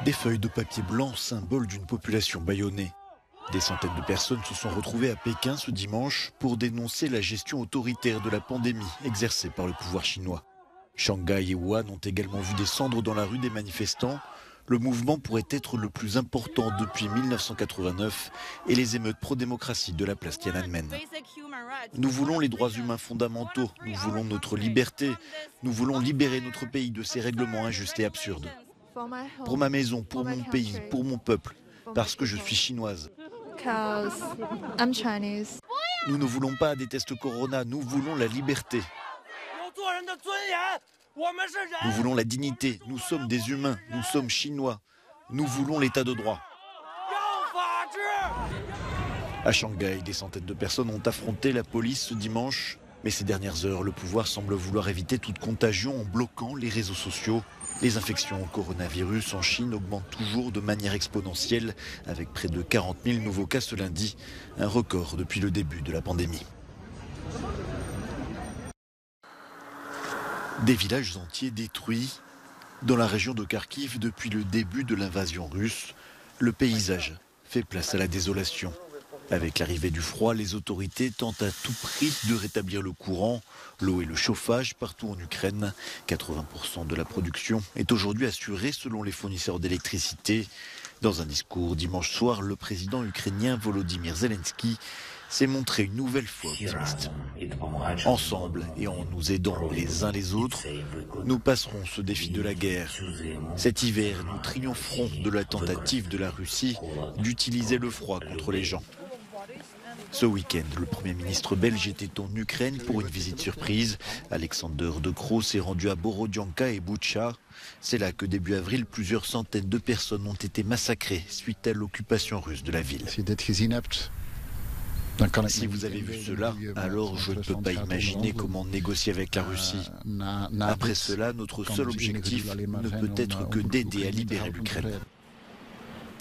Des feuilles de papier blanc, symbole d'une population bâillonnée. Des centaines de personnes se sont retrouvées à Pékin ce dimanche pour dénoncer la gestion autoritaire de la pandémie exercée par le pouvoir chinois. Shanghai et Wuhan ont également vu des cendres dans la rue des manifestants. Le mouvement pourrait être le plus important depuis 1989 et les émeutes pro-démocratie de la place Tiananmen. Nous voulons les droits humains fondamentaux, nous voulons notre liberté, nous voulons libérer notre pays de ces règlements injustes et absurdes. Pour ma maison, pour mon pays, pour mon peuple, parce que je suis chinoise. Nous ne voulons pas des tests Corona, nous voulons la liberté. Nous voulons la dignité, nous sommes des humains, nous sommes chinois. Nous voulons l'état de droit. À Shanghai, des centaines de personnes ont affronté la police ce dimanche. Mais ces dernières heures, le pouvoir semble vouloir éviter toute contagion en bloquant les réseaux sociaux. Les infections au coronavirus en Chine augmentent toujours de manière exponentielle, avec près de 40 000 nouveaux cas ce lundi, un record depuis le début de la pandémie. Des villages entiers détruits. Dans la région de Kharkiv, depuis le début de l'invasion russe, le paysage fait place à la désolation. Avec l'arrivée du froid, les autorités tentent à tout prix de rétablir le courant, l'eau et le chauffage partout en Ukraine. 80% de la production est aujourd'hui assurée selon les fournisseurs d'électricité. Dans un discours dimanche soir, le président ukrainien Volodymyr Zelensky s'est montré une nouvelle fois optimiste. Ensemble et en nous aidant les uns les autres, nous passerons ce défi de la guerre. Cet hiver, nous triompherons de la tentative de la Russie d'utiliser le froid contre les gens. Ce week-end, le Premier ministre belge était en Ukraine pour une visite surprise. Alexander De Croo s'est rendu à Borodianka et Boutcha. C'est là que début avril, plusieurs centaines de personnes ont été massacrées suite à l'occupation russe de la ville. Si vous avez vu cela, alors je ne peux pas imaginer comment négocier avec la Russie. Après cela, notre seul objectif ne peut être que d'aider à libérer l'Ukraine.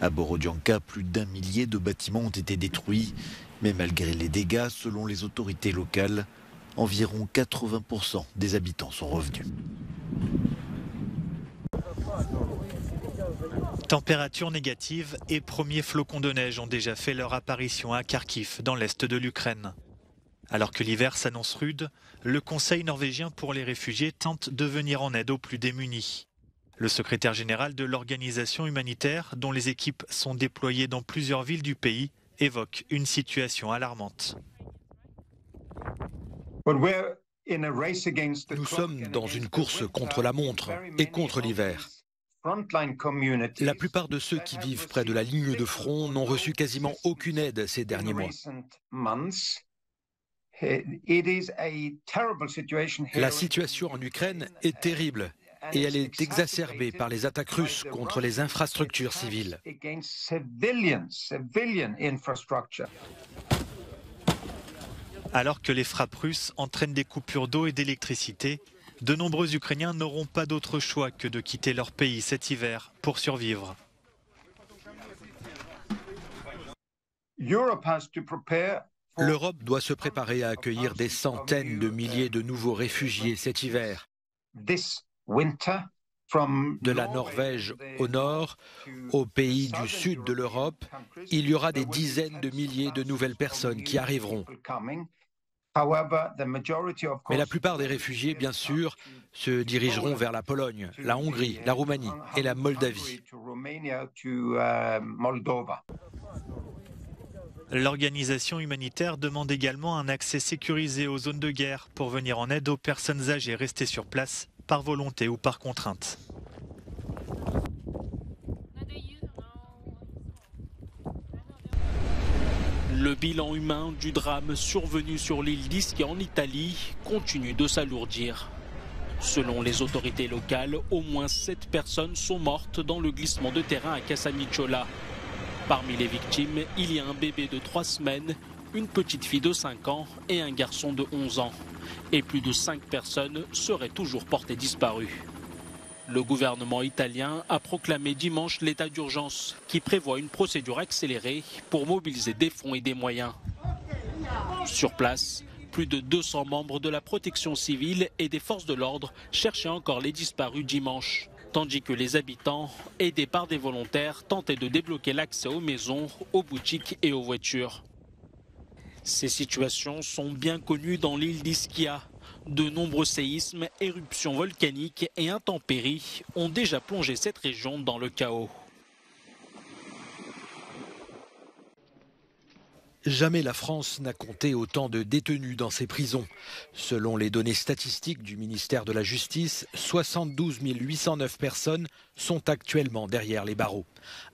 À Borodianka, plus d'1 millier de bâtiments ont été détruits. Mais malgré les dégâts, selon les autorités locales, environ 80% des habitants sont revenus. Température négative et premiers flocons de neige ont déjà fait leur apparition à Kharkiv, dans l'est de l'Ukraine. Alors que l'hiver s'annonce rude, le Conseil norvégien pour les réfugiés tente de venir en aide aux plus démunis. Le secrétaire général de l'organisation humanitaire, dont les équipes sont déployées dans plusieurs villes du pays, évoque une situation alarmante. Nous sommes dans une course contre la montre et contre l'hiver. La plupart de ceux qui vivent près de la ligne de front n'ont reçu quasiment aucune aide ces derniers mois. La situation en Ukraine est terrible et elle est exacerbée par les attaques russes contre les infrastructures civiles. Alors que les frappes russes entraînent des coupures d'eau et d'électricité, de nombreux Ukrainiens n'auront pas d'autre choix que de quitter leur pays cet hiver pour survivre. L'Europe doit se préparer à accueillir des centaines de milliers de nouveaux réfugiés cet hiver. De la Norvège au nord, aux pays du sud de l'Europe, il y aura des dizaines de milliers de nouvelles personnes qui arriveront. Mais la plupart des réfugiés, bien sûr, se dirigeront vers la Pologne, la Hongrie, la Roumanie et la Moldavie. L'organisation humanitaire demande également un accès sécurisé aux zones de guerre pour venir en aide aux personnes âgées restées sur place, par volonté ou par contrainte. Le bilan humain du drame survenu sur l'île d'Ischia en Italie continue de s'alourdir. Selon les autorités locales, au moins 7 personnes sont mortes dans le glissement de terrain à Casamicciola. Parmi les victimes, il y a un bébé de 3 semaines, une petite fille de 5 ans et un garçon de 11 ans. Et plus de 5 personnes seraient toujours portées disparues. Le gouvernement italien a proclamé dimanche l'état d'urgence qui prévoit une procédure accélérée pour mobiliser des fonds et des moyens. Sur place, plus de 200 membres de la protection civile et des forces de l'ordre cherchaient encore les disparus dimanche, tandis que les habitants, aidés par des volontaires, tentaient de débloquer l'accès aux maisons, aux boutiques et aux voitures. Ces situations sont bien connues dans l'île d'Ischia. De nombreux séismes, éruptions volcaniques et intempéries ont déjà plongé cette région dans le chaos. Jamais la France n'a compté autant de détenus dans ses prisons. Selon les données statistiques du ministère de la Justice, 72 809 personnes sont actuellement derrière les barreaux.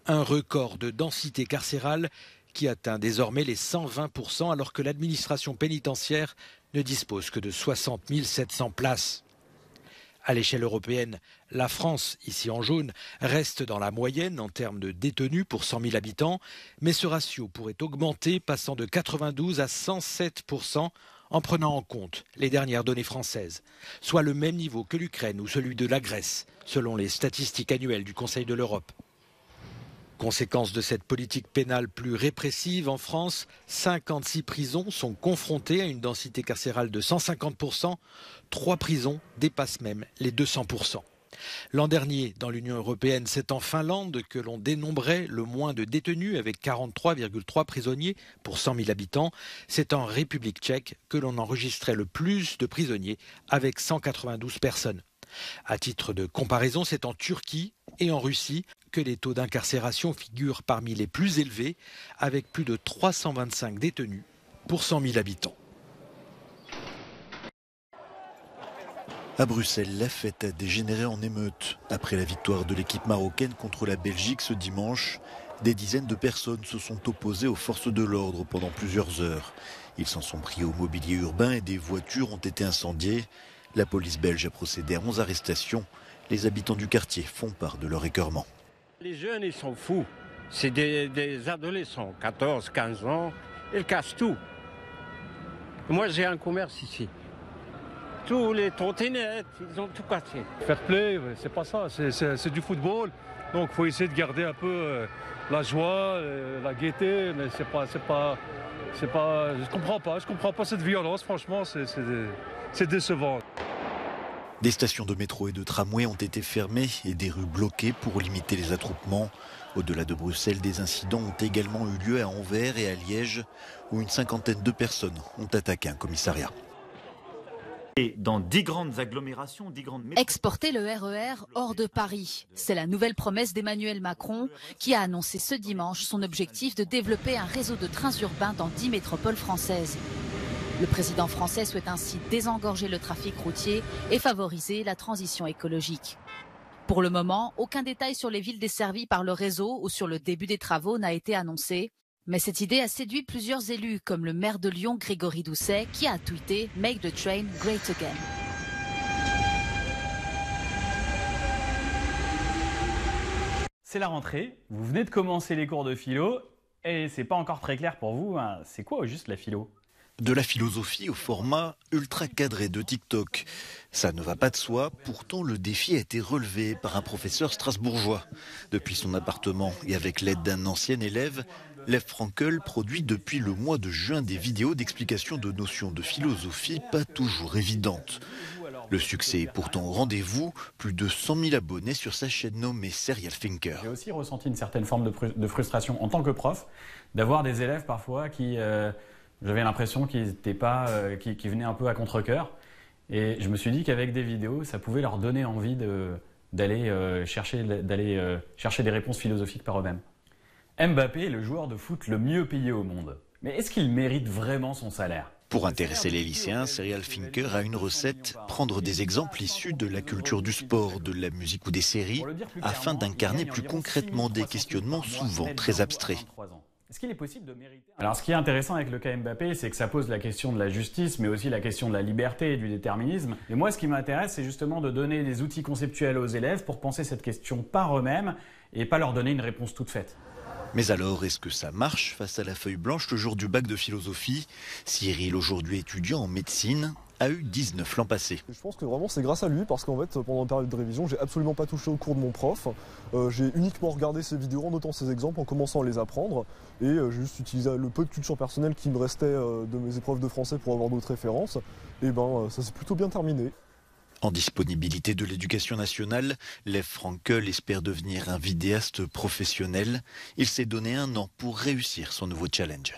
Un record de densité carcérale qui atteint désormais les 120% alors que l'administration pénitentiaire ne dispose que de 60 700 places. À l'échelle européenne, la France, ici en jaune, reste dans la moyenne en termes de détenus pour 100 000 habitants, mais ce ratio pourrait augmenter, passant de 92 à 107% en prenant en compte les dernières données françaises, soit le même niveau que l'Ukraine ou celui de la Grèce, selon les statistiques annuelles du Conseil de l'Europe. Conséquence de cette politique pénale plus répressive en France, 56 prisons sont confrontées à une densité carcérale de 150%. 3 prisons dépassent même les 200%. L'an dernier, dans l'Union européenne, c'est en Finlande que l'on dénombrait le moins de détenus avec 43,3 prisonniers pour 100 000 habitants. C'est en République tchèque que l'on enregistrait le plus de prisonniers avec 192 personnes. À titre de comparaison, c'est en Turquie et en Russie que les taux d'incarcération figurent parmi les plus élevés, avec plus de 325 détenus pour 100 000 habitants. À Bruxelles, la fête a dégénéré en émeute. Après la victoire de l'équipe marocaine contre la Belgique ce dimanche, des dizaines de personnes se sont opposées aux forces de l'ordre pendant plusieurs heures. Ils s'en sont pris au mobilier urbain et des voitures ont été incendiées. La police belge a procédé à 11 arrestations. Les habitants du quartier font part de leur écœurement. Les jeunes, ils sont fous. C'est des adolescents, 14, 15 ans. Ils cassent tout. Moi, j'ai un commerce ici. Tous les trottinettes, ils ont tout cassé. Fair play, c'est pas ça, c'est du football. Donc il faut essayer de garder un peu la joie, la gaieté, mais c'est pas, je comprends pas cette violence, franchement, c'est décevant. Des stations de métro et de tramway ont été fermées et des rues bloquées pour limiter les attroupements. Au-delà de Bruxelles, des incidents ont également eu lieu à Anvers et à Liège, où une cinquantaine de personnes ont attaqué un commissariat. Et dans 10 grandes agglomérations, 10 grandes métropoles. Exporter le RER hors de Paris, c'est la nouvelle promesse d'Emmanuel Macron qui a annoncé ce dimanche son objectif de développer un réseau de trains urbains dans 10 métropoles françaises. Le président français souhaite ainsi désengorger le trafic routier et favoriser la transition écologique. Pour le moment, aucun détail sur les villes desservies par le réseau ou sur le début des travaux n'a été annoncé. Mais cette idée a séduit plusieurs élus, comme le maire de Lyon, Grégory Doucet, qui a tweeté « Make the train great again ». C'est la rentrée, vous venez de commencer les cours de philo, et c'est pas encore très clair pour vous, hein. C'est quoi au juste la philo ? De la philosophie au format ultra cadré de TikTok. Ça ne va pas de soi, pourtant le défi a été relevé par un professeur strasbourgeois. Depuis son appartement et avec l'aide d'un ancien élève, Lev Frankel produit depuis le mois de juin des vidéos d'explication de notions de philosophie pas toujours évidentes. Le succès est pourtant au rendez-vous, plus de 100 000 abonnés sur sa chaîne nommée Serial Thinker. J'ai aussi ressenti une certaine forme de frustration en tant que prof, d'avoir des élèves parfois qui... J'avais l'impression qu'ils venaient un peu à contre-cœur. Et je me suis dit qu'avec des vidéos, ça pouvait leur donner envie d'aller chercher des réponses philosophiques par eux-mêmes. Mbappé est le joueur de foot le mieux payé au monde. Mais est-ce qu'il mérite vraiment son salaire ? Pour intéresser les lycéens, Serial Thinker a une recette, prendre des exemples issus de la culture du sport, de la musique ou des séries, afin d'incarner plus concrètement des questionnements souvent très abstraits. Est-ce qu'il est possible de mériter... Alors ce qui est intéressant avec le cas Mbappé, c'est que ça pose la question de la justice, mais aussi la question de la liberté et du déterminisme. Et moi, ce qui m'intéresse, c'est justement de donner des outils conceptuels aux élèves pour penser cette question par eux-mêmes et pas leur donner une réponse toute faite. Mais alors, est-ce que ça marche face à la feuille blanche le jour du bac de philosophie ? Cyril, aujourd'hui étudiant en médecine, a eu 19 l'an passé. Je pense que vraiment c'est grâce à lui parce qu'en fait pendant la période de révision j'ai absolument pas touché au cours de mon prof. J'ai uniquement regardé ses vidéos en notant ses exemples, en commençant à les apprendre et j'ai juste utilisé le peu de culture personnelle qui me restait de mes épreuves de français pour avoir d'autres références. Et ça s'est plutôt bien terminé. En disponibilité de l'éducation nationale, Lev Frankel espère devenir un vidéaste professionnel. Il s'est donné 1 an pour réussir son nouveau challenge.